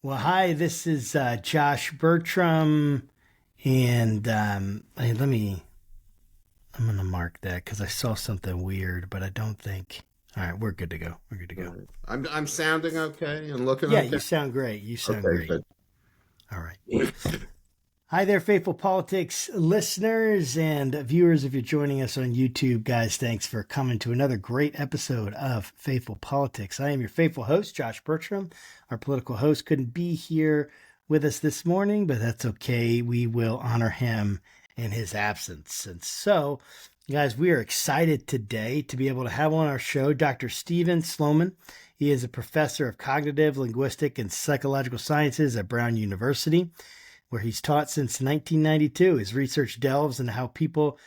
Well, hi, this is Josh Bertram, and hey, I'm going to mark that because I saw something weird, but I don't think. All right, we're good to go. We're good to All go. right. I'm sounding okay and looking Yeah, okay. you sound great. You sound Okay, great. good. All right. Hi there, Faithful Politics listeners and viewers. If you're joining us on YouTube, guys, thanks for coming to another great episode of Faithful Politics. I am your faithful host, Josh Bertram. Our political host couldn't be here with us this morning, but that's okay. We will honor him in his absence. And so, guys, we are excited today to be able to have on our show Dr. Stephen Sloman. He is a professor of cognitive, linguistic, and psychological sciences at Brown University, where he's taught since 1992. His research delves into how people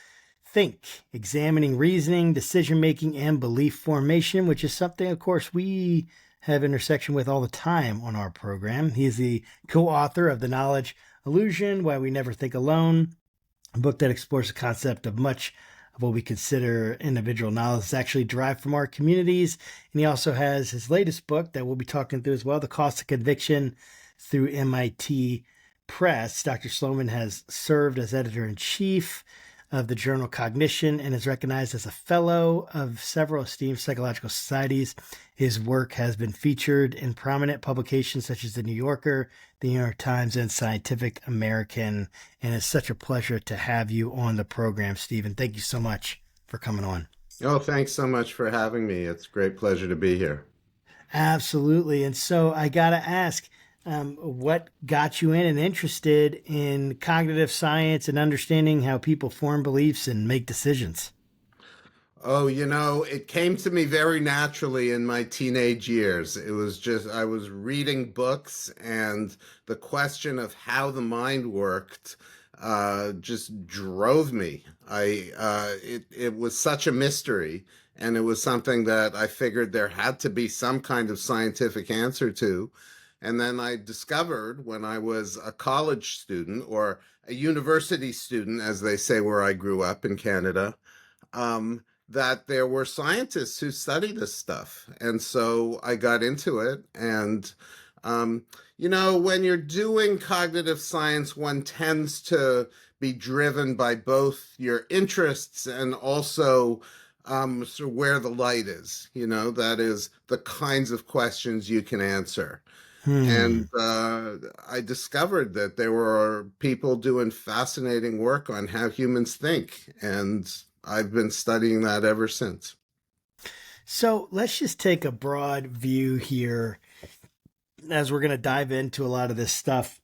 think, examining reasoning, decision making, and belief formation, which is something, of course, we have intersection with all the time on our program. He is the co author of The Knowledge Illusion, Why We Never Think Alone, a book that explores the concept of much of what we consider individual knowledge is actually derived from our communities. And he also has his latest book that we'll be talking through as well, The Cost of Conviction, through MIT Press. Dr. Sloman has served as editor in chief of the journal Cognition and is recognized as a fellow of several esteemed psychological societies. His work has been featured in prominent publications such as The New Yorker, The New York Times, and Scientific American. And it's such a pleasure to have you on the program, Stephen. Thank you so much for coming on. Oh, thanks so much for having me. It's a great pleasure to be here. Absolutely. And so I got to ask, what got you in and interested in cognitive science and understanding how people form beliefs and make decisions? Oh, it came to me very naturally in my teenage years. It was just, I was reading books, and the question of how the mind worked just drove me. It was such a mystery, and it was something that I figured there had to be some kind of scientific answer to. And then I discovered when I was a college student or a university student, as they say where I grew up in Canada, that there were scientists who study this stuff. And so I got into it. And, when you're doing cognitive science, one tends to be driven by both your interests and also sort of where the light is, that is the kinds of questions you can answer. Hmm. And I discovered that there were people doing fascinating work on how humans think. And I've been studying that ever since. So let's just take a broad view here as we're going to dive into a lot of this stuff.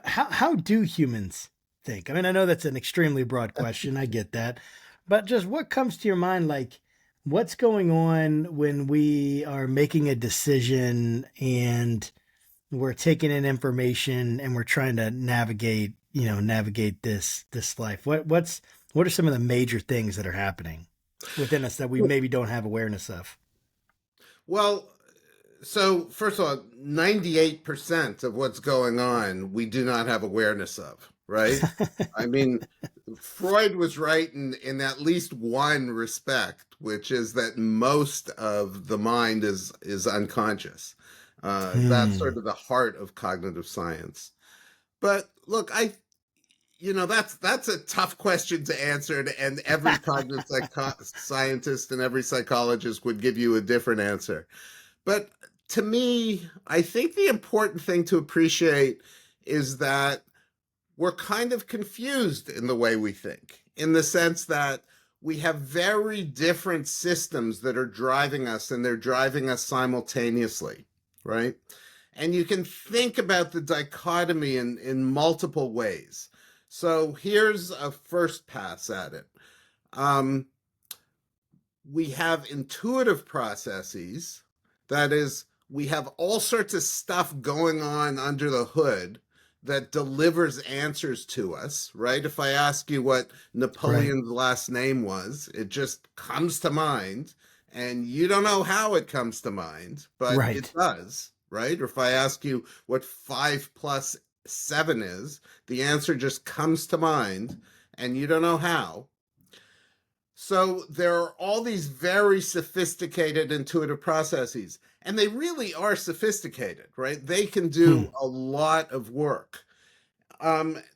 How do humans think? I mean, I know that's an extremely broad question. I get that. But just what comes to your mind, like what's going on when we are making a decision and we're taking in information and we're trying to navigate this life? What are some of the major things that are happening within us that we maybe don't have awareness of? Well, so first of all, 98% of what's going on, we do not have awareness of, right? I mean, Freud was right in at least one respect, which is that most of the mind is unconscious. That's Hmm. sort of the heart of cognitive science. But look, that's a tough question to answer, and every cognitive scientist and every psychologist would give you a different answer. But to me, I think the important thing to appreciate is that we're kind of confused in the way we think, in the sense that we have very different systems that are driving us, and they're driving us simultaneously, right? And you can think about the dichotomy in multiple ways. So here's a first pass at it. Um, we have intuitive processes. That is, we have all sorts of stuff going on under the hood that delivers answers to us, right? If I ask you what Right. Napoleon's last name was, it just comes to mind, and you don't know how it comes to mind, but it Right. does, right? Or if I ask you what 5 plus 7 is, the answer just comes to mind, and you don't know how. So there are all these very sophisticated intuitive processes. And they really are sophisticated, right? They can Hmm. do a lot of work.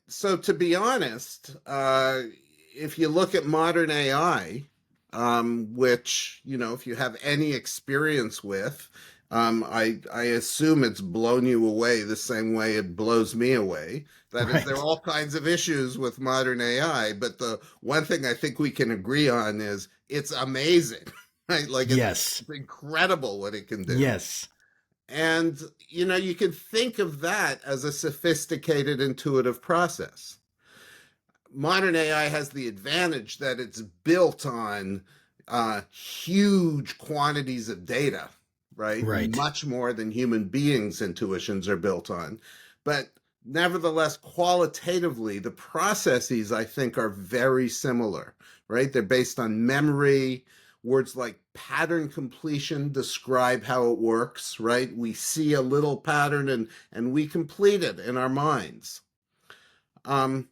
So to be honest, if you look at modern AI, which, if you have any experience with, I assume it's blown you away the same way it blows me away. That is, there are Right. all kinds of issues with modern AI, but the one thing I think we can agree on is it's amazing, right? Like Yes. it's incredible what it can do. Yes. And, you can think of that as a sophisticated, intuitive process. Modern AI has the advantage that it's built on huge quantities of data, right? Right. Much more than human beings' intuitions are built on. But nevertheless, qualitatively, the processes I think are very similar, right? They're based on memory. Words like pattern completion describe how it works, right? We see a little pattern and we complete it in our minds. Um,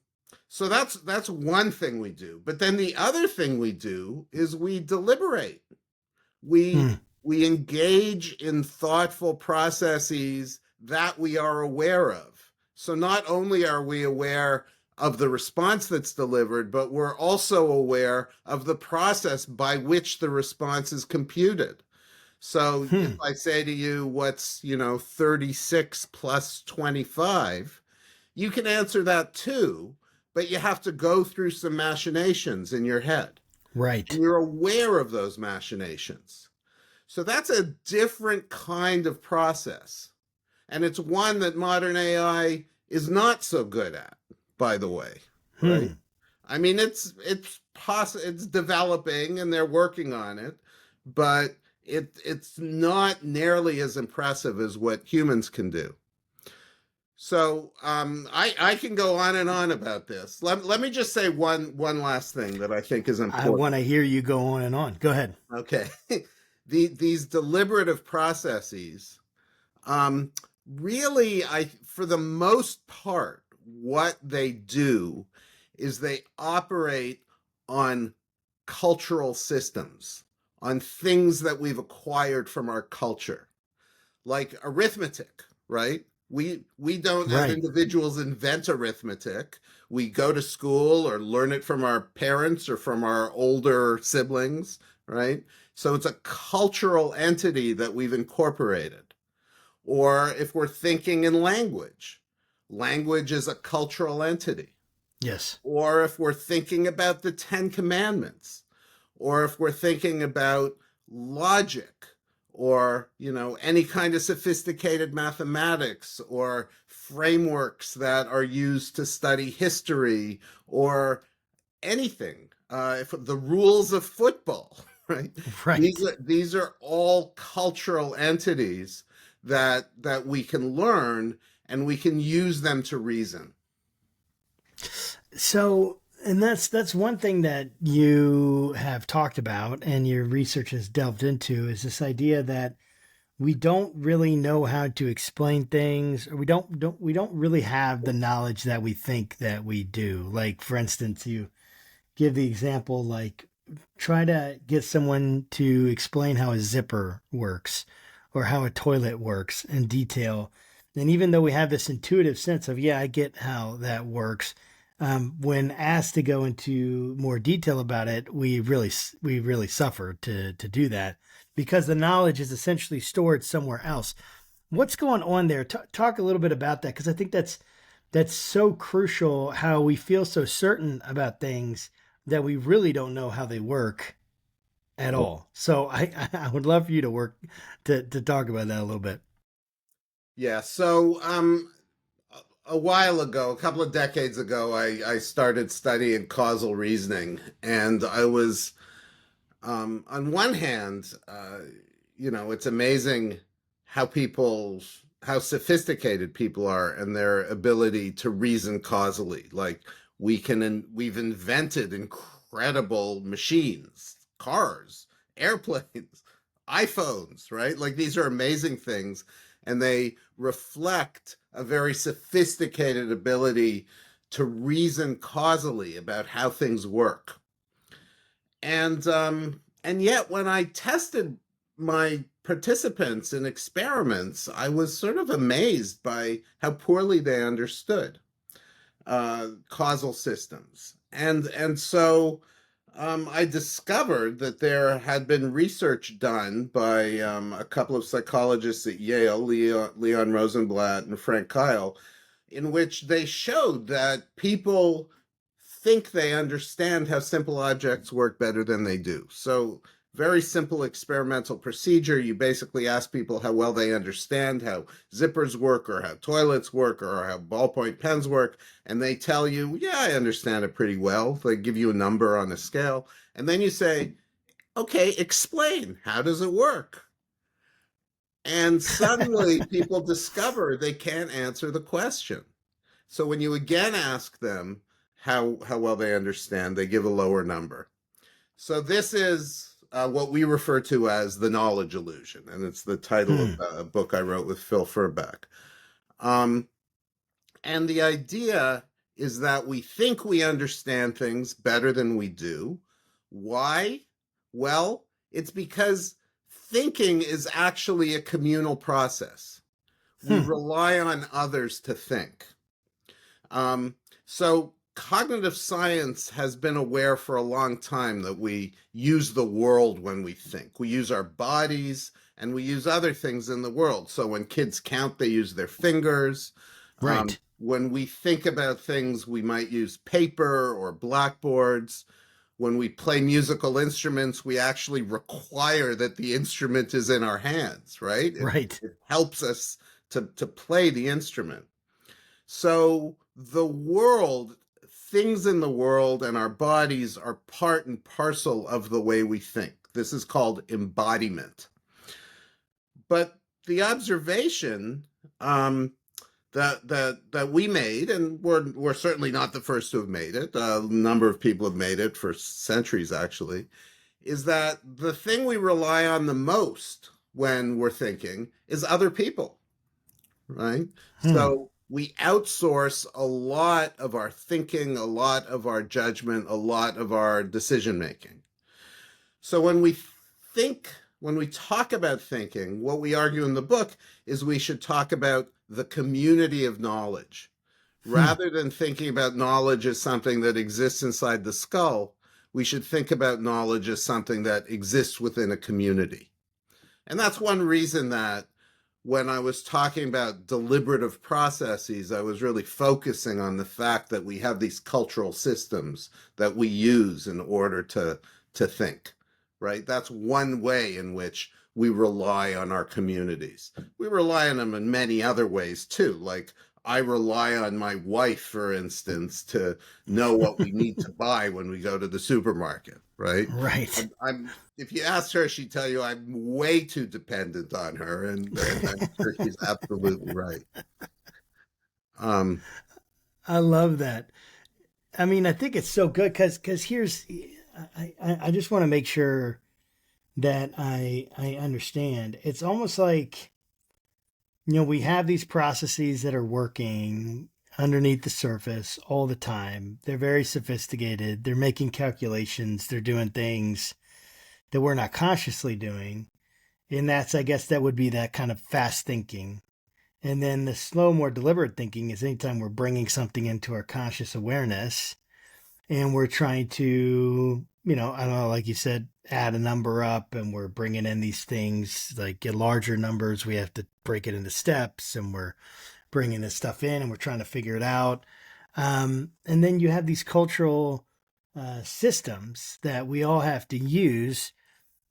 so that's one thing we do. But then the other thing we do is we deliberate. We Hmm. we engage in thoughtful processes that we are aware of. So not only are we aware of the response that's delivered, but we're also aware of the process by which the response is computed. So if Hmm. I say to you, what's, 36 plus 25, you can answer that too, but you have to go through some machinations in your head. And Right. you're aware of those machinations. So that's a different kind of process. And it's one that modern AI is not so good at, by the way, right? Hmm. I mean, it's developing and they're working on it, but it's not nearly as impressive as what humans can do. So I can go on and on about this. Let me just say one last thing that I think is I important. want to hear you go on and on. Go ahead. Okay, these deliberative processes, um, really, for the most part, what they do is they operate on cultural systems, on things that we've acquired from our culture, like arithmetic, right? We don't as Right. individuals invent arithmetic. We go to school or learn it from our parents or from our older siblings, right? So it's a cultural entity that we've incorporated. Or if we're thinking in language, language is a cultural entity. Yes. Or if we're thinking about the Ten Commandments, or if we're thinking about logic, or any kind of sophisticated mathematics or frameworks that are used to study history or anything, if the rules of football, right? these Right. are these are all cultural entities that we can learn, and we can use them to reason. So, and that's one thing that you have talked about and your research has delved into is this idea that we don't really know how to explain things, or we don't really have the knowledge that we think that we do. Like, for instance, you give the example, like, try to get someone to explain how a zipper works or how a toilet works in detail. And even though we have this intuitive sense of, yeah, I get how that works, when asked to go into more detail about it, we really suffer to do that because the knowledge is essentially stored somewhere else. What's going on there? Talk a little bit about that, because I think that's so crucial. How we feel so certain about things that we really don't know how they work at all. So I would love for you to work to talk about that a little bit. Yeah. So a while ago, a couple of decades ago, I started studying causal reasoning, and I was, on one hand, it's amazing how sophisticated people are and their ability to reason causally. Like we've invented incredible machines, cars, airplanes, iPhones, right? Like these are amazing things, and they reflect a very sophisticated ability to reason causally about how things work. And yet when I tested my participants in experiments, I was sort of amazed by how poorly they understood causal systems. And so I discovered that there had been research done by a couple of psychologists at Yale, Leon Rosenblatt and Frank Kyle, in which they showed that people think they understand how simple objects work better than they do. So very simple experimental procedure. You basically ask people how well they understand how zippers work or how toilets work or how ballpoint pens work. And they tell you, yeah, I understand it pretty well. They give you a number on a scale. And then you say, okay, explain. How does it work? And suddenly people discover they can't answer the question. So when you again ask them how well they understand, they give a lower number. So this is what we refer to as the knowledge illusion, and it's the title of a book I wrote with Phil Furbeck. And the idea is that we think we understand things better than we do. Why? Well, it's because thinking is actually a communal process. We rely on others to think. So cognitive science has been aware for a long time that we use the world when we think. We use our bodies and we use other things in the world. So when kids count, they use their fingers. Right. When we think about things, we might use paper or blackboards. When we play musical instruments, we actually require that the instrument is in our hands, right? Right. It helps us to play the instrument. So the world, things in the world and our bodies are part and parcel of the way we think. This is called embodiment. But the observation that we made, and we're certainly not the first to have made it, a number of people have made it for centuries actually, is that the thing we rely on the most when we're thinking is other people, right? So we outsource a lot of our thinking, a lot of our judgment, a lot of our decision making. So when we talk about thinking, what we argue in the book is we should talk about the community of knowledge. Rather than thinking about knowledge as something that exists inside the skull, we should think about knowledge as something that exists within a community. And that's one reason that when I was talking about deliberative processes, I was really focusing on the fact that we have these cultural systems that we use in order to think, right? That's one way in which we rely on our communities. We rely on them in many other ways too, like I rely on my wife, for instance, to know what we need to buy when we go to the supermarket, right? Right. If you ask her, she'd tell you I'm way too dependent on her, and I'm sure she's absolutely right. I love that. I mean, I think it's so good because here's, I just want to make sure that I understand. It's almost like, we have these processes that are working underneath the surface all the time. They're very sophisticated. They're making calculations. They're doing things that we're not consciously doing. And that's, I guess that would be that kind of fast thinking. And then the slow, more deliberate thinking is anytime we're bringing something into our conscious awareness and we're trying to, I don't know, like you said, add a number up and we're bringing in these things like get larger numbers. We have to break it into steps and we're bringing this stuff in and we're trying to figure it out. And then you have these cultural systems that we all have to use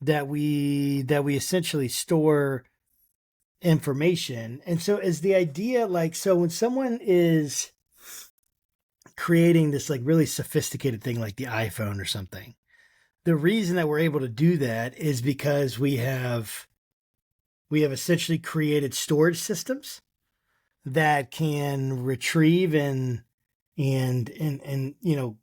that we essentially store information. And so is the idea like, so when someone is creating this like really sophisticated thing like the iPhone or something, the reason that we're able to do that is because we have essentially created storage systems that can retrieve and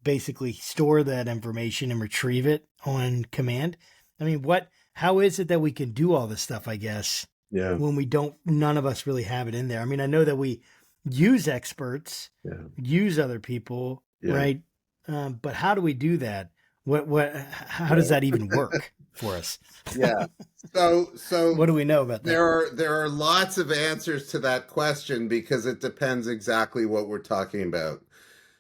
basically store that information and retrieve it on command. I mean, how is it that we can do all this stuff, I guess, when none of us really have it in there? I mean, I know that we use experts, use other people, right? But how do we do that? How does that even work? for us. Yeah. So What do we know about that? there are lots of answers to that question because it depends exactly what we're talking about.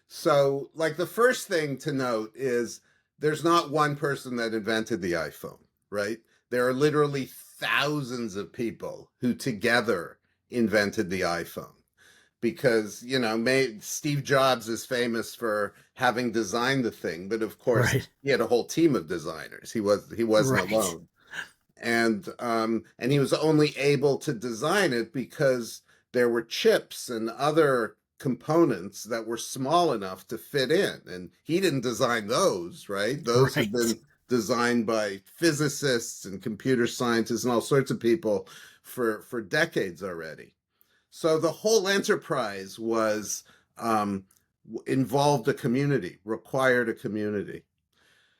So, like, the first thing to note is there's not one person that invented the iPhone, right? There are literally thousands of people who together invented the iPhone because, Steve Jobs is famous for having designed the thing, but of course, Right. he had a whole team of designers. He wasn't Right. alone. And he was only able to design it because there were chips and other components that were small enough to fit in, and he didn't design those, right? Those have Right. been designed by physicists and computer scientists and all sorts of people for decades already. So the whole enterprise was involved a community, required a community.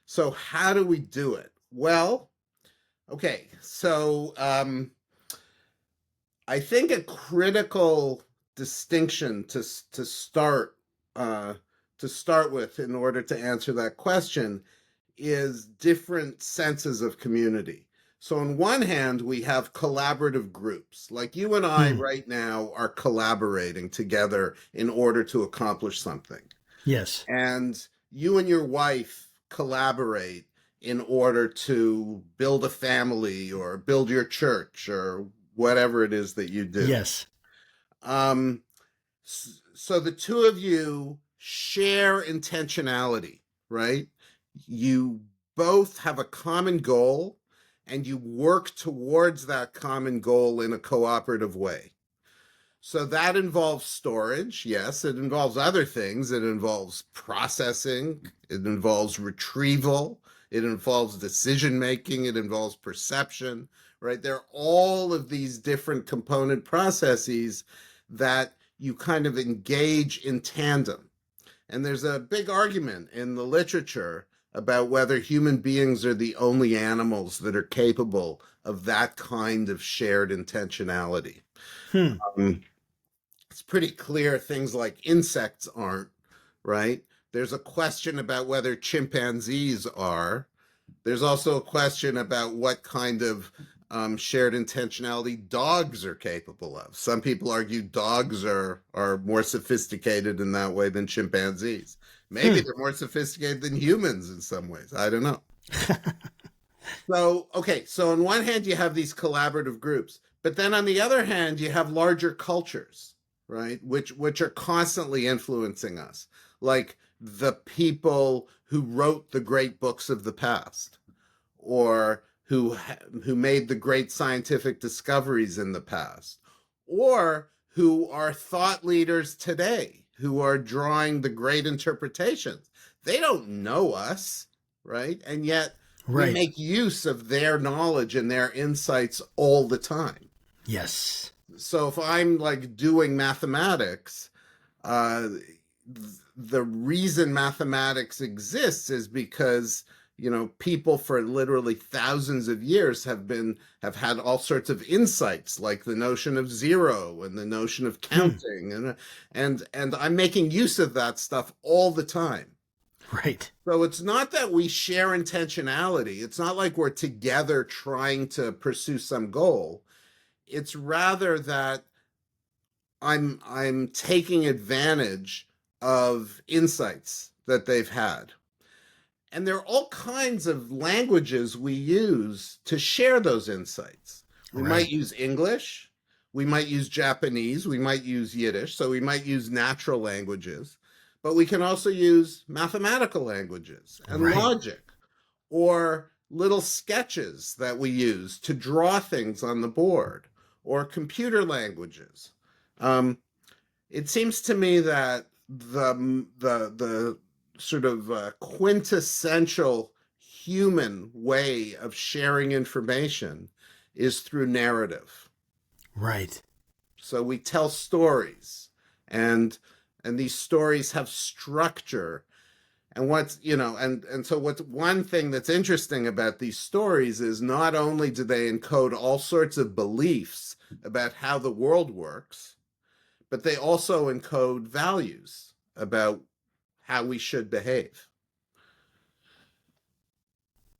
So how do we do it? Well, okay, so I think a critical distinction uh, to start with in order to answer that question is different senses of community. So on one hand, we have collaborative groups, like you and I Hmm. right now are collaborating together in order to accomplish something. Yes. And you and your wife collaborate in order to build a family or build your church or whatever it is that you do. Yes. Um, so the two of you share intentionality, right? You both have a common goal and you work towards that common goal in a cooperative way. So that involves storage. Yes, it involves other things. It involves processing. It involves retrieval. It involves decision making. It involves perception, right? There are all of these different component processes that you kind of engage in tandem. And there's a big argument in the literature about whether human beings are the only animals that are capable of that kind of shared intentionality. Hmm. Um, it's pretty clear things like insects aren't, right? There's a question about whether chimpanzees are. There's also a question about what kind of shared intentionality dogs are capable of. Some people argue dogs are more sophisticated in that way than chimpanzees. Maybe Hmm. they're more sophisticated than humans in some ways. I don't know. So, okay, so on one hand, you have these collaborative groups, but then on the other hand, you have larger cultures, right? Which are constantly influencing us, like the people who wrote the great books of the past, or who made the great scientific discoveries in the past, or who are thought leaders today, who are drawing the great interpretations. They don't know us, right? And yet we Right. make use of their knowledge and their insights all the time. Yes. So if I'm like doing mathematics, uh, the reason mathematics exists is because people for literally thousands of years have had all sorts of insights, like the notion of zero and the notion of Hmm. counting, and I'm making use of that stuff all the time. Right. So it's not that we share intentionality. It's not like we're together trying to pursue some goal. It's rather that I'm taking advantage of insights that they've had. And there are all kinds of languages we use to share those insights. We might Right. use English, we might use Japanese, we might use Yiddish, so we might use natural languages, but we can also use mathematical languages and Right. logic or little sketches that we use to draw things on the board or computer languages. Um, it seems to me that the sort of quintessential human way of sharing information is through narrative. Right. So we tell stories, and these stories have structure. And so what's one thing that's interesting about these stories is not only do they encode all sorts of beliefs about how the world works, but they also encode values about how we should behave.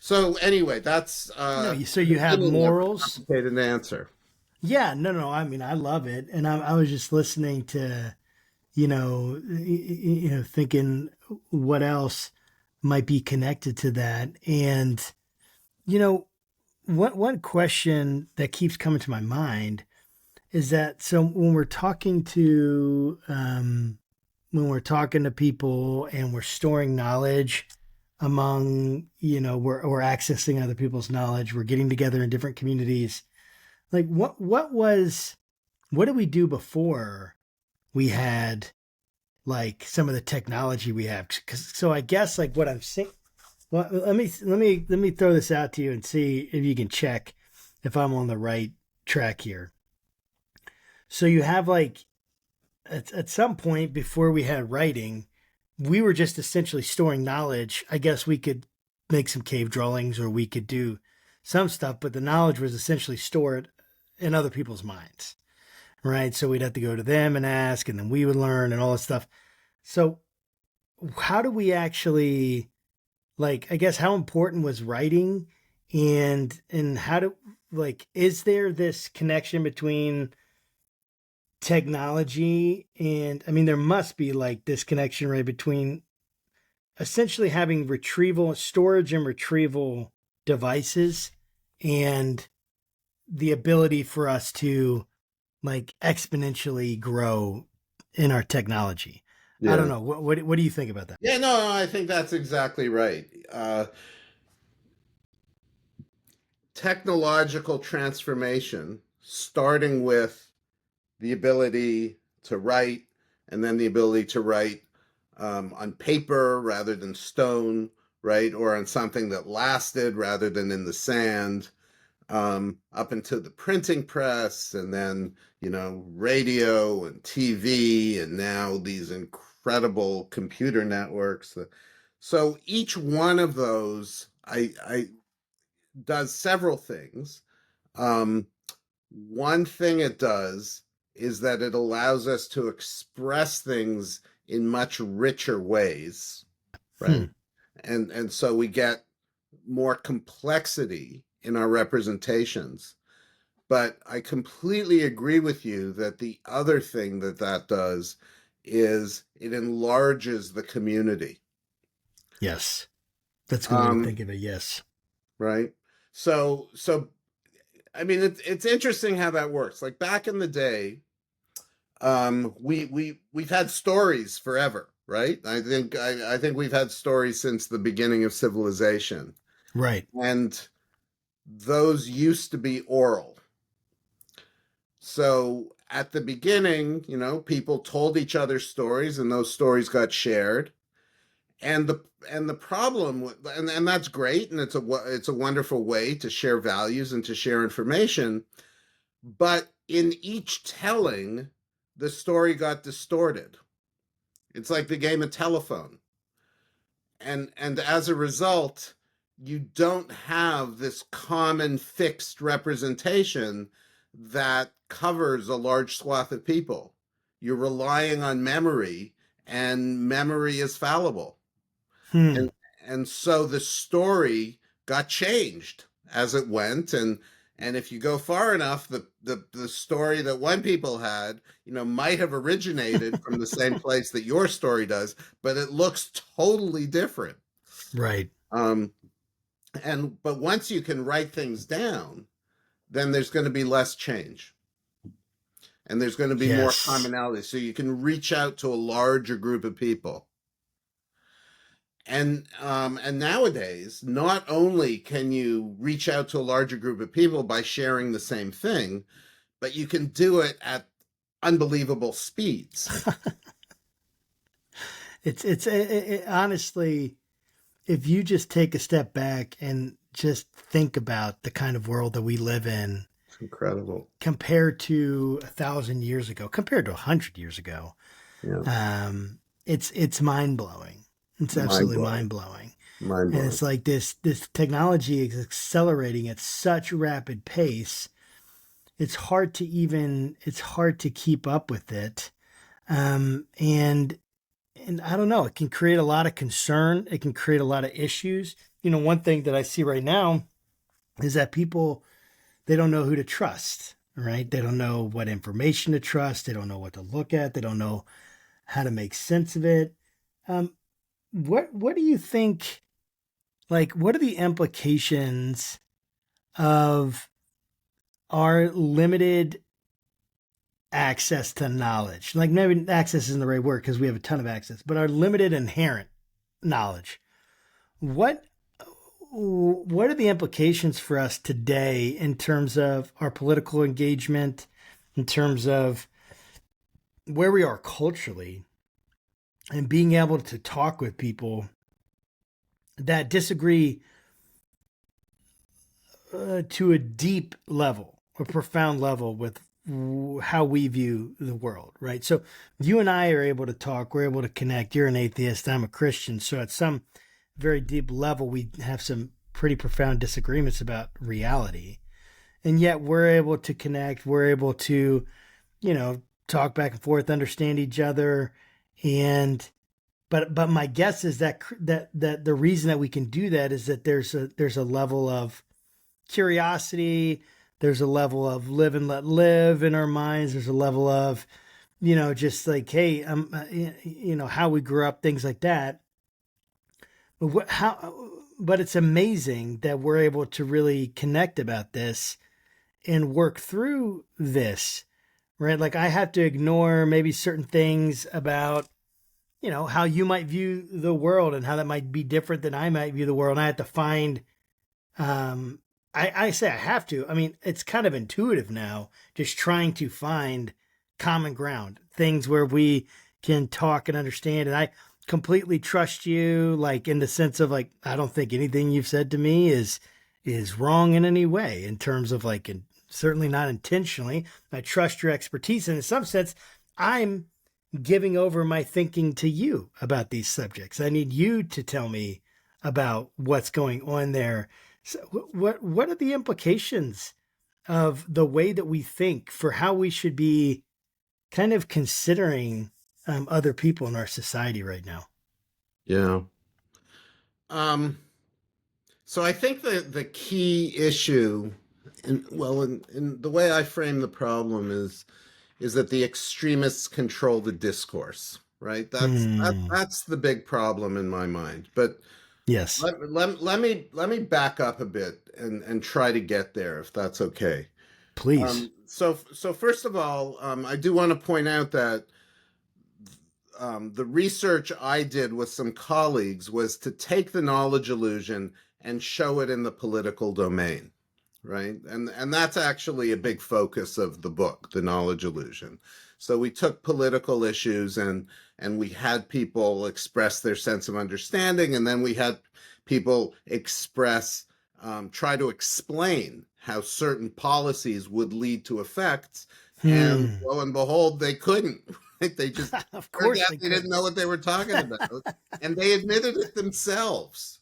So anyway, that's No, you, so the you have beginning of a morals. complicated answer. Yeah, no, no. I mean, I love it, and I was just listening to, thinking what else might be connected to that, and you know, one question that keeps coming to my mind is that so when we're talking to people and we're storing knowledge among, we're accessing other people's knowledge, we're getting together in different communities. Like what did we do before we had like some of the technology we have? 'Cause, so I guess like what I'm saying, well, let me throw this out to you and see if you can check if I'm on the right track here. So you have like at some point before we had writing, we were just essentially storing knowledge. I guess we could make some cave drawings or we could do some stuff, but the knowledge was essentially stored in other people's minds, right? So we'd have to go to them and ask, and then we would learn and all this stuff. So how do we actually, like, I guess how important was writing, and how do, like, is there this connection between technology and, I mean, there must be like this connection, right, between essentially having retrieval, storage and retrieval devices and the ability for us to like exponentially grow in our technology. I don't Yeah. know. What do you think about that? Yeah, no, I think that's exactly right. Technological transformation, starting with the ability to write, and then the ability to write on paper rather than stone, right? Or on something that lasted rather than in the sand, up into the printing press, and then, radio and TV, and now these incredible computer networks. So each one of those I does several things. Um, One thing it does is that it allows us to express things in much richer ways, Hmm. right? And so we get more complexity in our representations. But I completely agree with you that the other thing that that does is it enlarges the community. Yes. That's a good way to Um, think of it. Yes. right? So I mean, it's interesting how that works. Like back in the day, we've had stories forever, right? I think we've had stories since the beginning of civilization, Right. and those used to be oral. So at the beginning, people told each other stories, and those stories got shared. And the problem with, and that's great, and it's a wonderful way to share values and to share information. But in each telling, the story got distorted. It's like the game of telephone. And as a result, you don't have this common fixed representation that covers a large swath of people. You're relying on memory, and memory is fallible. Hmm. And so the story got changed as it went, and if you go far enough, the story that one people had, might have originated from the same place that your story does, but it looks totally different. Right. um but once you can write things down, then there's going to be less change, and there's going to be more Yes. commonality, so you can reach out to a larger group of people. And nowadays, not only can you reach out to a larger group of people by sharing the same thing, but you can do it at unbelievable speeds. Honestly, if you just take a step back and just think about the kind of world that we live in It's incredible. compared to 1,000 years ago, compared to 100 years ago, Yeah. it's mind blowing. It's Mind absolutely blowing. mind blowing. Mind And blowing. it's like this technology is accelerating at such rapid pace. It's hard to keep up with it. And I don't know, it can create a lot of concern. It can create a lot of issues. one thing that I see right now is that people, they don't know who to trust, right? They don't know what information to trust. They don't know what to look at. They don't know how to make sense of it. Um, what do you think? Like, what are the implications of our limited access to knowledge? Like, maybe access isn't the right word because we have a ton of access, but our limited inherent knowledge. What what are the implications for us today in terms of our political engagement, in terms of where we are culturally, and being able to talk with people that disagree to a deep level, a profound level with how we view the world, right? So you and I are able to talk, we're able to connect. You're an atheist, I'm a Christian. So at some very deep level, we have some pretty profound disagreements about reality. And yet we're able to connect, we're able to, talk back and forth, understand each other. And but my guess is that the reason that we can do that is that there's a level of curiosity, there's a level of live and let live in our minds, there's a level of just like, hey, how we grew up, things like that. But it's amazing that we're able to really connect about this and work through this, right? Like, I have to ignore maybe certain things about how you might view the world and how that might be different than I might view the world. And I have to find, um, I say I have to. I mean, it's kind of intuitive now, just trying to find common ground, things where we can talk and understand. And I completely trust you, like, in the sense of, like, I don't think anything you've said to me is wrong in any way, in terms of, like, certainly not intentionally. I trust your expertise, and in some sense, I'm giving over my thinking to you about these subjects. I need you to tell me about what's going on there. So what are the implications of the way that we think for how we should be kind of considering other people in our society right now? Yeah. Um, so I think the key issue, in the way I frame the problem is that the extremists control the discourse, right? Hmm. That's the big problem in my mind. But Yes, let me back up a bit and try to get there, if that's okay. please. So first of all, I do want to point out that the research I did with some colleagues was to take the knowledge illusion and show it in the political domain, right? And that's actually a big focus of the book, The Knowledge Illusion. So we took political issues and we had people express their sense of understanding, and then we had people try to explain how certain policies would lead to effects, and Hmm. lo and behold, they couldn't. They just Of turned course out they they didn't couldn't. know what they were talking about, and they admitted it themselves.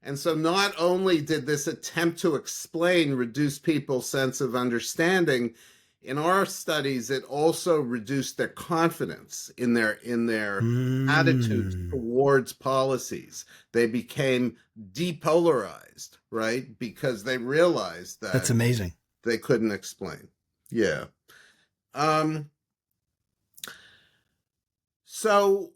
And so not only did this attempt to explain reduce people's sense of understanding, in our studies, it also reduced their confidence in their attitudes Hmm. towards policies. They became depolarized, right? Because they realized That's that amazing. they couldn't explain. Yeah. Um, so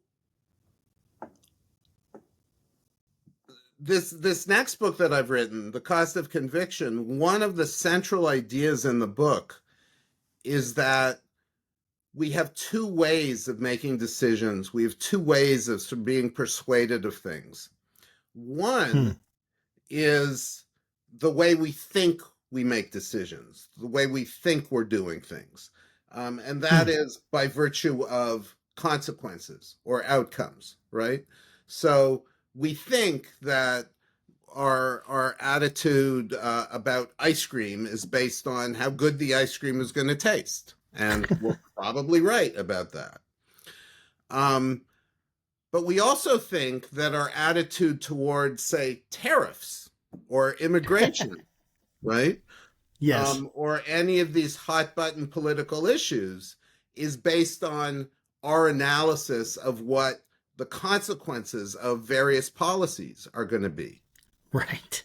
this next book that I've written, The Cost of Conviction, one of the central ideas in the book is that we have two ways of making decisions. We have two ways of sort of being persuaded of things. Hmm. One is the way we think we make decisions, the way we think we're doing things. And that Hmm. is by virtue of consequences or outcomes, right? So we think that our attitude about ice cream is based on how good the ice cream is going to taste, and we're probably right about that. Um, but we also think that our attitude towards, say, tariffs or immigration, right, Yes. or any of these hot button political issues, is based on our analysis of what the consequences of various policies are going to be. Right.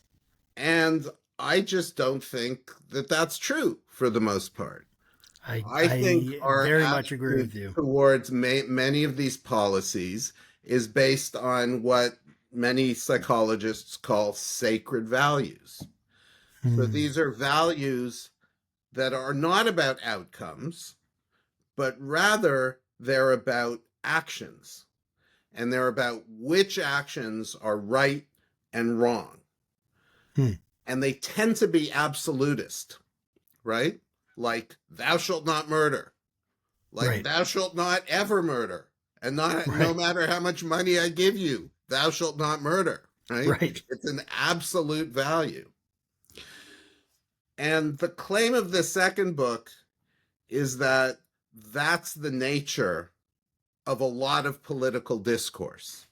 And I just don't think that that's true for the most part. I think I our very much agree attitude with you. towards many of these policies is based on what many psychologists call sacred values. So Hmm. these are values that are not about outcomes, but rather they're about actions. And they're about which actions are right and wrong. Hmm. And they tend to be absolutist, right? Like, thou shalt not murder, like, Right. thou shalt not ever murder, and not no Right. matter how much money I give you, thou shalt not murder, right? Right. It's an absolute value. And the claim of the second book is that that's the nature of a lot of political discourse.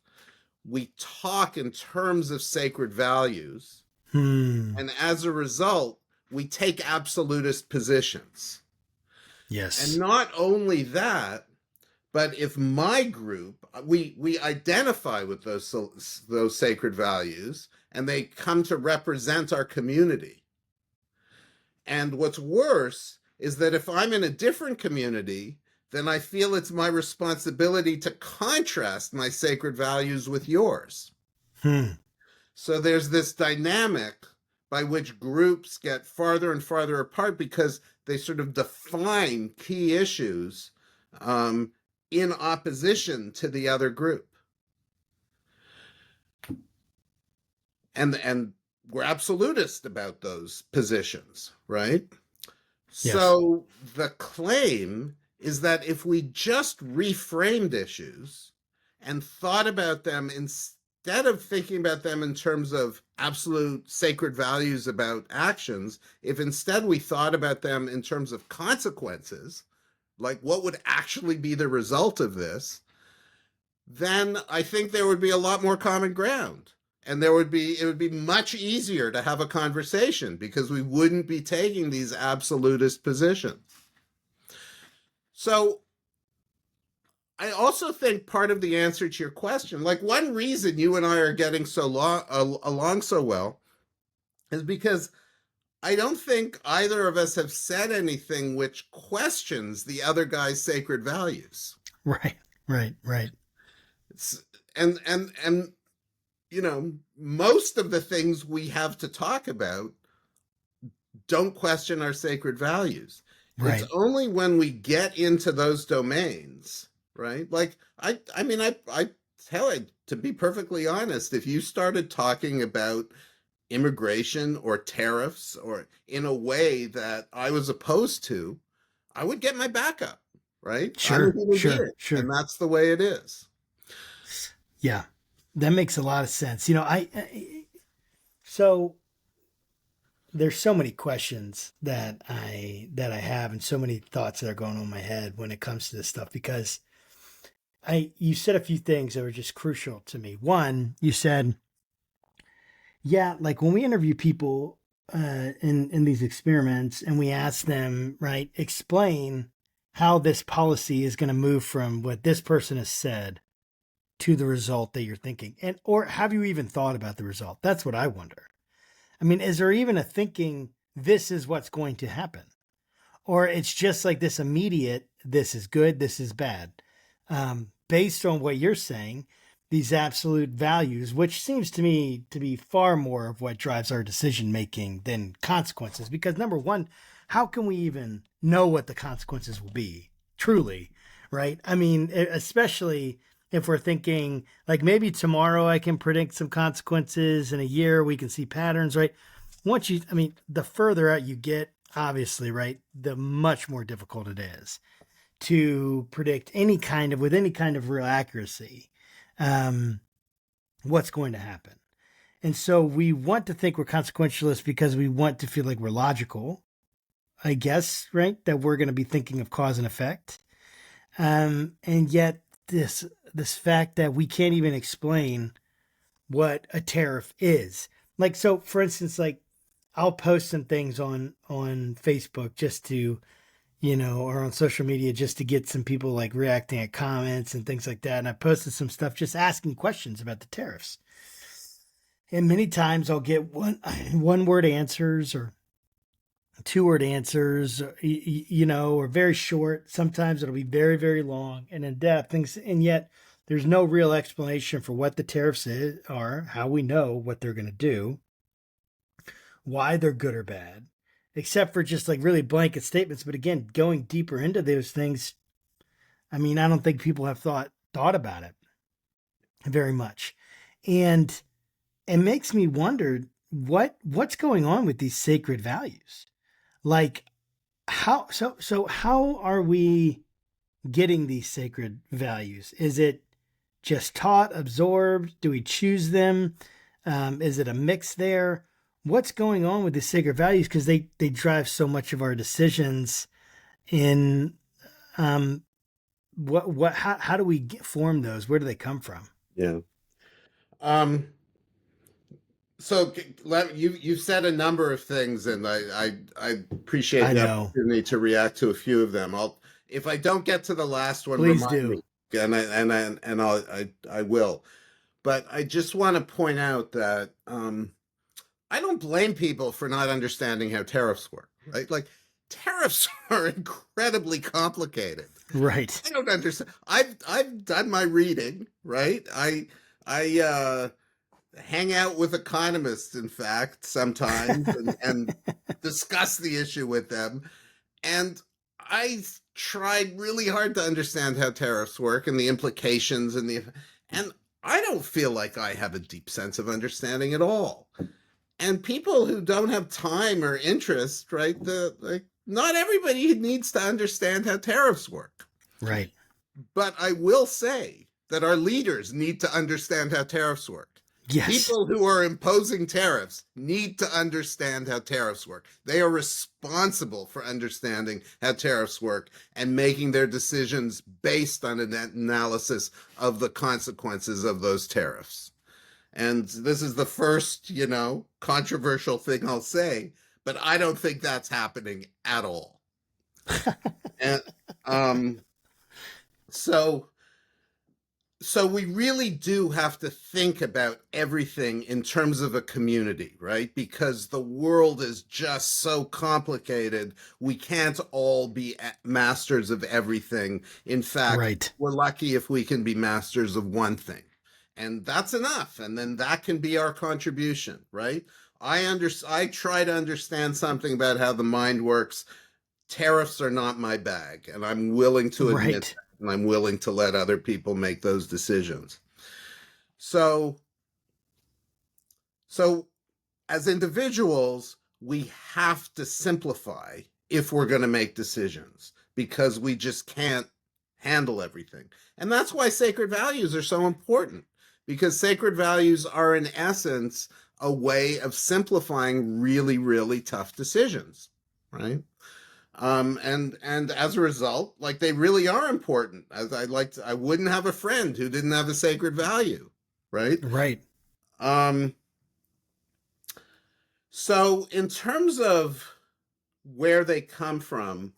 We talk in terms of sacred values, Hmm. and as a result, we take absolutist positions. And Yes. not only that, but if my group, we identify with those sacred values, and they come to represent our community. And what's worse is that if I'm in a different community, then I feel it's my responsibility to contrast my sacred values with yours. Hmm. So there's this dynamic by which groups get farther and farther apart because they sort of define key issues um, in opposition to the other group. And we're absolutist about those positions, right? Yes. So the claim is that if we just reframed issues and thought about them instead of thinking about them in terms of absolute sacred values about actions, if instead we thought about them in terms of consequences, like what would actually be the result of this, then I think there would be a lot more common ground. And it would be much easier to have a conversation because we wouldn't be taking these absolutist positions. So I also think part of the answer to your question, like one reason you and I are getting along so well, is because I don't think either of us have said anything which questions the other guy's sacred values. Right. Right. Right. It's, and you know, most of the things we have to talk about don't question our sacred values. It's Right. only when we get into those domains, right? Like I mean, I tell it to be perfectly honest. If you started talking about immigration or tariffs or in a way that I was opposed to, I would get my back up, right? I'm a Sure. human Sure. being, and Sure. that's the way it is. Yeah. That makes a lot of sense. You know, so there's so many questions that I have and so many thoughts that are going on in my head when it comes to this stuff because you said a few things that were just crucial to me. One, you said, yeah, like when we interview people in these experiments and we ask them, right, explain how this policy is going to move from what this person has said to the result that you're thinking, and or have you even thought about the result? That's what I wonder. I mean, is there even a thinking this is what's going to happen? Or it's just like this immediate, this is good, this is bad. Based on what you're saying, these absolute values, which seems to me to be far more of what drives our decision making than consequences. Because number one, how can we even know what the consequences will be truly? Right. I mean, especially if we're thinking like maybe tomorrow I can predict some consequences, in a year we can see patterns, right? I mean, the further out you get, obviously, right, the much more difficult it is to predict with any kind of real accuracy um, what's going to happen. And so we want to think we're consequentialists because we want to feel like we're logical, I guess, right? That we're going to be thinking of cause and effect. And yet this fact that we can't even explain what a tariff is. Like, so for instance, like I'll post some things on Facebook just to, or on social media just to get some people like reacting at comments and things like that. And I posted some stuff just asking questions about the tariffs. And many times I'll get one word answers or two-word answers, or very short. Sometimes it'll be very, very long and in depth things, and yet there's no real explanation for what the tariffs are, how we know what they're going to do, why they're good or bad, except for just like really blanket statements. But again, going deeper into those things, I mean, I don't think people have thought about it very much, and it makes me wonder what's going on with these sacred values. Like how are we getting these sacred values? Is it just taught, absorbed? Do we choose them? Is it a mix there? What's going on with the sacred values? Because they drive so much of our decisions. In how do we form those? Where do they come from? Yeah. Um, so you've said a number of things, and I appreciate I the know. opportunity to react to a few of them. If I don't get to the last one, Please remind me, do. I will. But I just want to point out that I don't blame people for not understanding how tariffs work, right? Like tariffs are incredibly complicated. Right. I don't understand. I've done my reading, right? I hang out with economists, in fact, sometimes, and discuss the issue with them. And I tried really hard to understand how tariffs work and the implications and I don't feel like I have a deep sense of understanding at all. And people who don't have time or interest, right? Not everybody needs to understand how tariffs work. Right. But I will say that our leaders need to understand how tariffs work. Yes. People who are imposing tariffs need to understand how tariffs work. They are responsible for understanding how tariffs work and making their decisions based on an analysis of the consequences of those tariffs. And this is the first, controversial thing I'll say, but I don't think that's happening at all. And so so we really do have to think about everything in terms of a community, right? Because the world is just so complicated. We can't all be masters of everything. In fact, Right. we're lucky if we can be masters of one thing. And that's enough. And then that can be our contribution, right? I try to understand something about how the mind works. Tariffs are not my bag, and I'm willing to admit Right. that, and I'm willing to let other people make those decisions. So, so as individuals, we have to simplify if we're going to make decisions because we just can't handle everything. And that's why sacred values are so important because sacred values are, in essence, a way of simplifying really, really tough decisions, right? And as a result, like they really are important. As I wouldn't have a friend who didn't have a sacred value, right? Right. Um, so in terms of where they come from,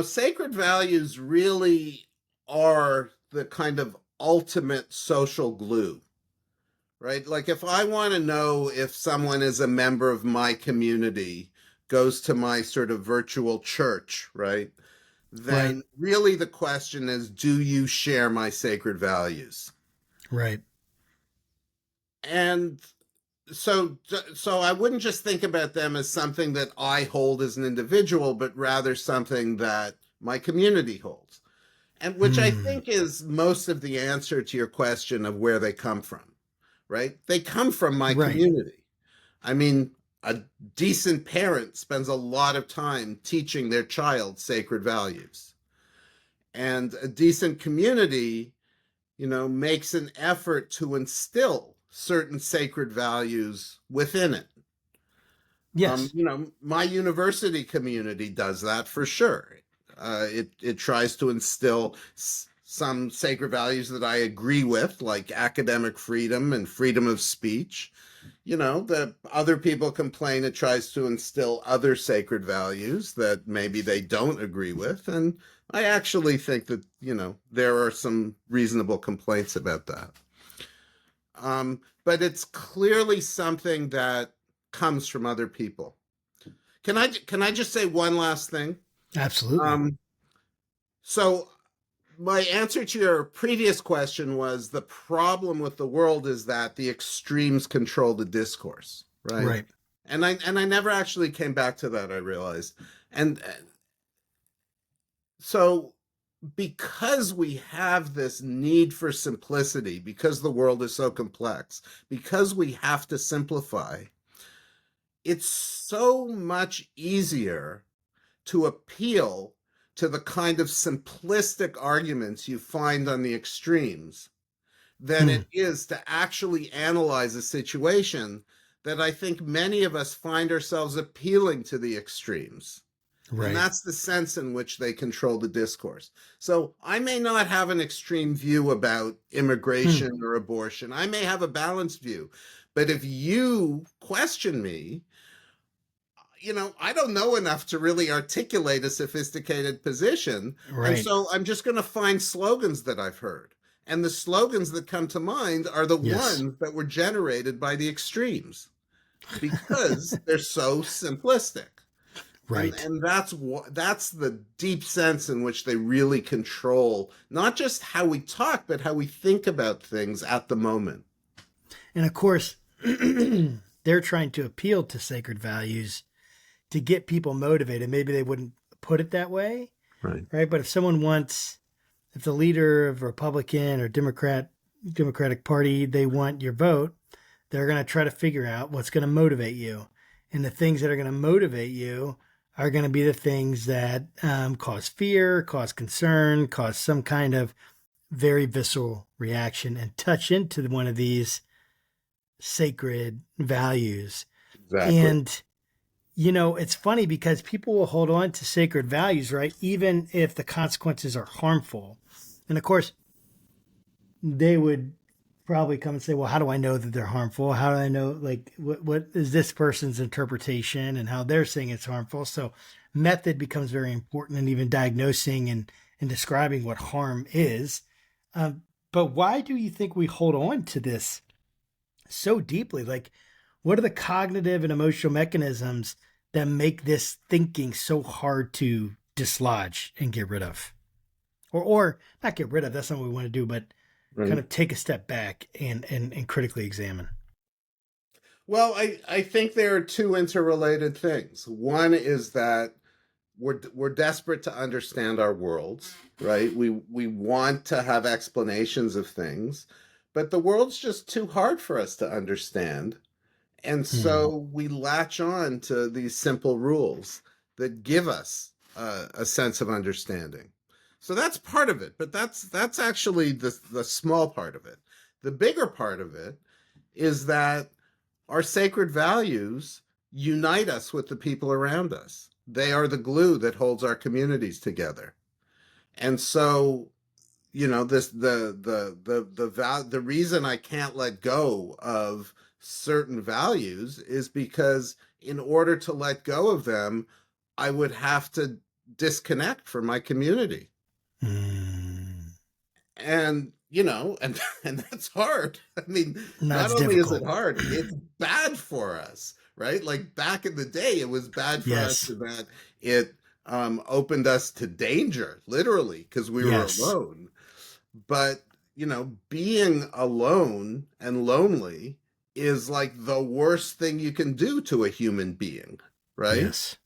sacred values really are the kind of ultimate social glue, right? Like if I want to know if someone is a member of my community, goes to my sort of virtual church, right? Right. Then really the question is, do you share my sacred values? Right. And so I wouldn't just think about them as something that I hold as an individual, but rather something that my community holds. And which I Hmm. think is most of the answer to your question of where they come from, right? They come from my Right. community. I mean, a decent parent spends a lot of time teaching their child sacred values. And a decent community, makes an effort to instill certain sacred values within it. Yes. My university community does that for sure. It tries to instill some sacred values that I agree with, like academic freedom and freedom of speech. The other people complain it tries to instill other sacred values that maybe they don't agree with. And I actually think that, there are some reasonable complaints about that. But it's clearly something that comes from other people. Can I just say one last thing? Absolutely. Um, so my answer to your previous question was the problem with the world is that the extremes control the discourse, right? Right. And I never actually came back to that, I realized. And so because we have this need for simplicity, because the world is so complex, because we have to simplify, it's so much easier to appeal to the kind of simplistic arguments you find on the extremes than Hmm. it is to actually analyze a situation that I think many of us find ourselves appealing to the extremes. And Right. that's the sense in which they control the discourse. So I may not have an extreme view about Hmm. immigration or abortion. I may have a balanced view. But if you question me, I don't know enough to really articulate a sophisticated position. And Right. so I'm just going to find slogans that I've heard. And the slogans that come to mind are the Yes. ones that were generated by the extremes because they're so simplistic. And Right. and that's the deep sense in which they really control not just how we talk, but how we think about things at the moment. And of course, they're trying to appeal to sacred values to get people motivated. Maybe they wouldn't put it that way, Right. right? But if the leader of Republican or Democratic Party, they want your vote, they're going to try to figure out what's going to motivate you. And the things that are going to motivate you are going to be the things that cause fear, cause concern, cause some kind of very visceral reaction and touch into one of these sacred values. Exactly. And, it's funny because people will hold on to sacred values, right? Even if the consequences are harmful. And of course, they would probably come and say, well, how do I know that they're harmful? How do I know, like, what is this person's interpretation and how they're saying it's harmful? So method becomes very important in even diagnosing and describing what harm is. But why do you think we hold on to this so deeply? Like, what are the cognitive and emotional mechanisms that make this thinking so hard to dislodge and get rid of? Or not get rid of, that's not what we want to do, but kind Right. of take a step back and critically examine. Well, I think there are two interrelated things. One is that we're desperate to understand our worlds, right? We want to have explanations of things, but the world's just too hard for us to understand. And Hmm. so we latch on to these simple rules that give us a sense of understanding. So that's part of it, but that's actually the small part of it. The bigger part of it is that our sacred values unite us with the people around us. They are the glue that holds our communities together. And so, this the reason I can't let go of certain values is because in order to let go of them, I would have to disconnect from my community. Hmm. And and that's hard. I mean, not That's only is it difficult. hard, it's bad for us, right? Like back in the day, it was bad for us Yes. in that it opened us to danger, literally, because we were Yes. alone. But, being alone and lonely is like the worst thing you can do to a human being, right? Yes.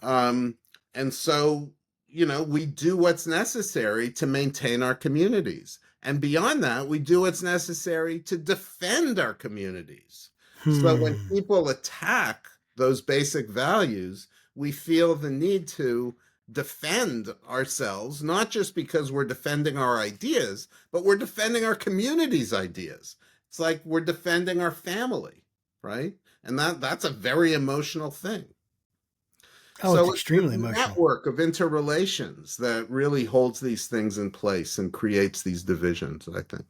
Um, and so, we do what's necessary to maintain our communities. And beyond that, we do what's necessary to defend our communities. So when Hmm. people attack those basic values, we feel the need to defend ourselves, not just because we're defending our ideas, but we're defending our community's ideas. It's like we're defending our family, right? And that's a very emotional thing. Oh, it's So it's this extremely emotional. network of interrelations that really holds these things in place and creates these divisions, I think.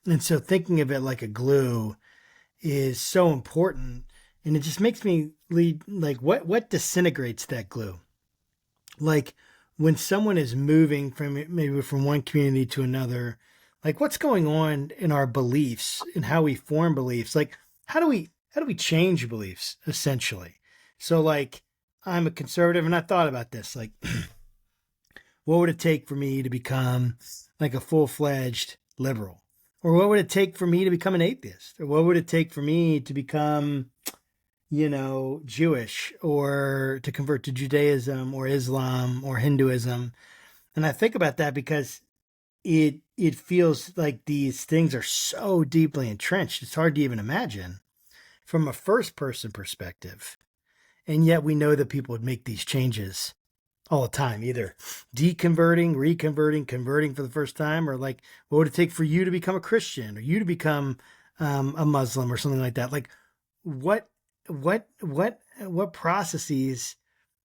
And so thinking of it like a glue is so important. And it just makes me lead like what disintegrates that glue? Like when someone is moving from maybe from one community to another, Like what's going on in our beliefs and how we form beliefs? Like how do we change beliefs essentially? So like I'm a conservative and I thought about this. Like what would it take for me to become like a full-fledged liberal? Or what would it take for me to become an atheist? Or what would it take for me to become, Jewish or to convert to Judaism or Islam or Hinduism? And I think about that because it feels like these things are so deeply entrenched. It's hard to even imagine from a first person perspective. And yet we know that people would make these changes all the time, either deconverting, reconverting, converting for the first time, or like what would it take for you to become a Christian or you to become a Muslim or something like that? Like what what processes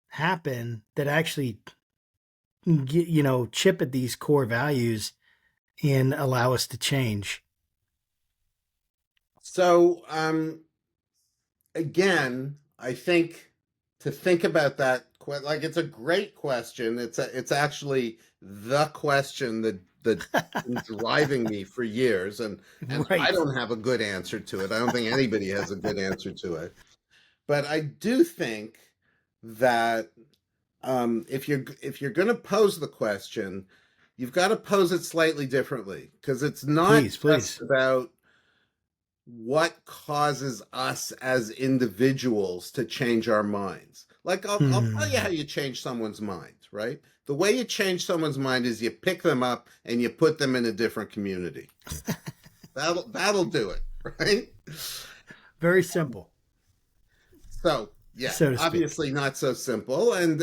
happen that actually get, chip at these core values and allow us to change? So, again, I think to think about that, like it's a great question. It's actually the question that been driving me for years, and I Right. don't have a good answer to it. I don't think anybody has a good answer to it. But I do think that if you're going to pose the question, you've got to pose it slightly differently because it's not Please, just please. about what causes us as individuals to change our minds. Like I'll tell you how Hmm. you change someone's mind, right? The way you change someone's mind is you pick them up and you put them in a different community. That'll do it, right? Very simple, So yeah, so to speak. obviously not so simple, and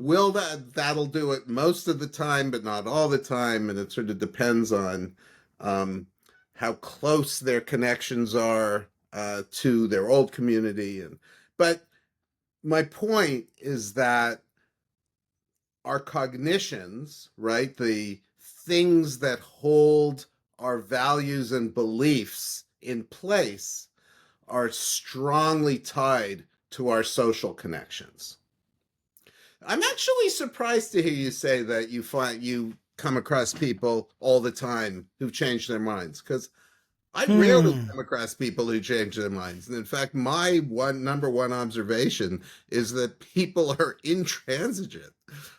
will that'll do it most of the time, but not all the time, and it sort of depends on um, how close their connections are to their old community, but my point is that our cognitions, right, the things that hold our values and beliefs in place are strongly tied to our social connections. I'm actually surprised to hear you say that you come across people all the time who've changed their minds because I rarely Hmm. come across people who change their minds. And in fact, my number one observation is that people are intransigent.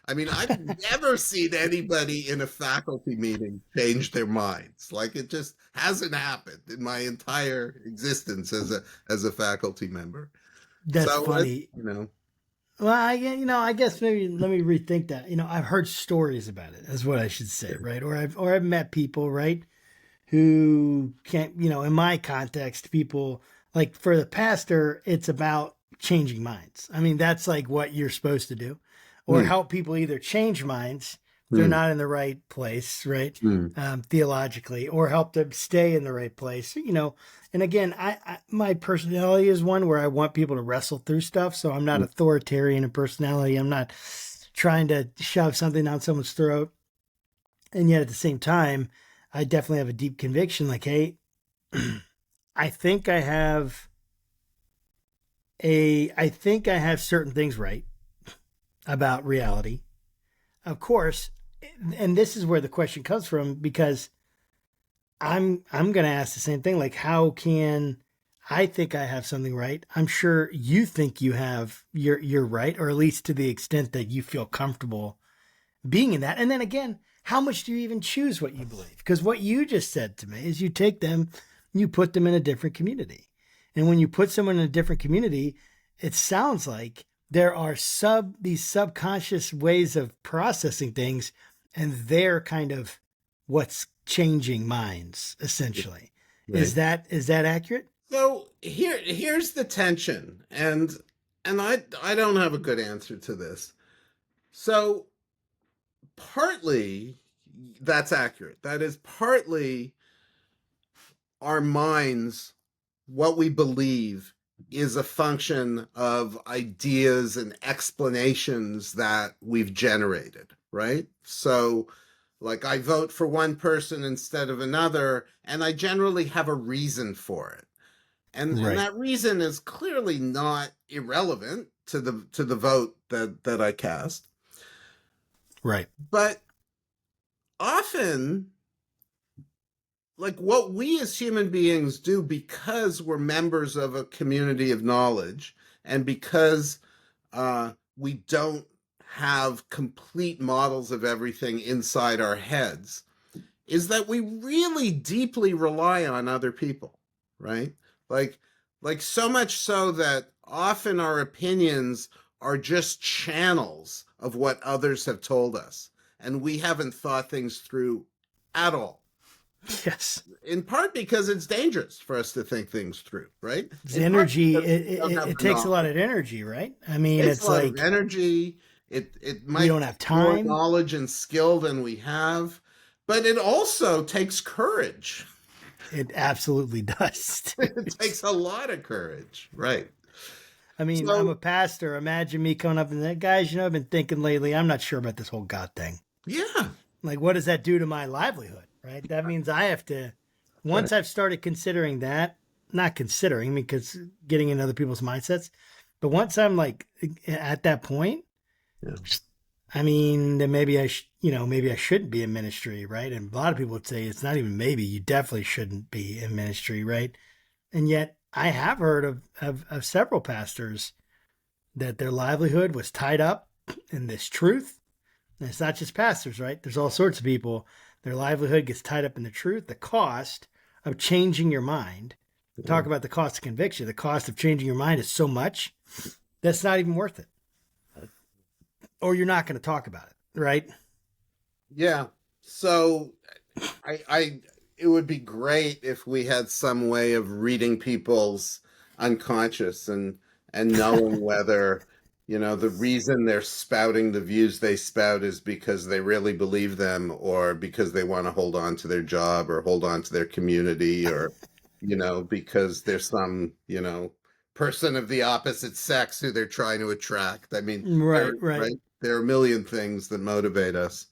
I mean, I've never seen anybody in a faculty meeting change their minds. Like it just hasn't happened in my entire existence as a faculty member. That's So funny. Well, I guess maybe let me rethink that. I've heard stories about it, is what I should say, right? Or I've met people, right, who can't, in my context, people like for the pastor, it's about changing minds. I mean, that's like what you're supposed to do, or mm, help people either change minds if they're mm, not in the right place, right, mm, theologically, or help them stay in the right place. And again, my personality is one where I want people to wrestle through stuff, so I'm not mm. authoritarian in personality. I'm not trying to shove something down someone's throat, and yet at the same time, I definitely have a deep conviction like, hey, I think I have I think I have certain things right about reality. Of course, and this is where the question comes from because I'm going to ask the same thing like how can I think I have something right? I'm sure you think you're right, or at least to the extent that you feel comfortable being in that. And then again, how much do you even choose what you believe? Because what you just said to me is you take them, you put them in a different community. And when you put someone in a different community, it sounds like there are these subconscious ways of processing things, and they're kind of what's changing minds, essentially. Is Right. that accurate? So here's the tension, and I don't have a good answer to this. So partly that's accurate. That is partly our minds, what we believe is a function of ideas and explanations that we've generated, right? So, like, I vote for one person instead of another, and I generally have a reason for it. And Right. that reason is clearly not irrelevant to the vote that I cast. Right. But often like what we as human beings do, because we're members of a community of knowledge, and because we don't have complete models of everything inside our heads, is that we really deeply rely on other people, right? Like, like so much so that often our opinions are just channels of what others have told us, and we haven't thought things through at all. Yes. In part because it's dangerous for us to think things through, right? It's In part energy. because we don't have It the takes a lot knowledge. of energy, right? I It mean, takes a it's lot of like energy. It we might don't take have more time. knowledge and skill than we have, but it also takes courage. It absolutely does. It takes a lot of courage, right? I mean, I'm a So pastor. Imagine me coming up and saying, guys, I've been thinking lately, I'm not sure about this whole God thing. yeah, Like, what does that do to my livelihood, right? That means I have to, that's right. once I've started considering that, not considering because getting in other people's mindsets, but once I'm like at that point, Yeah. I mean, then maybe maybe I shouldn't be in ministry, right? And a lot of people would say it's not even maybe, you definitely shouldn't be in ministry, right? And yet I have heard of several pastors that their livelihood was tied up in this truth. And it's not just pastors, right? There's all sorts of people. Their livelihood gets tied up in the truth. The cost of changing your mind, Yeah. talk about the cost of conviction. The cost of changing your mind is so much that's not even worth it. Or you're not going to talk about it, right? Yeah. So I it would be great if we had some way of reading people's unconscious and knowing whether, the reason they're spouting the views they spout is because they really believe them, or because they want to hold on to their job or hold on to their community, or, because there's some, person of the opposite sex who they're trying to attract. I mean, Right, right. right? There are a million things that motivate us.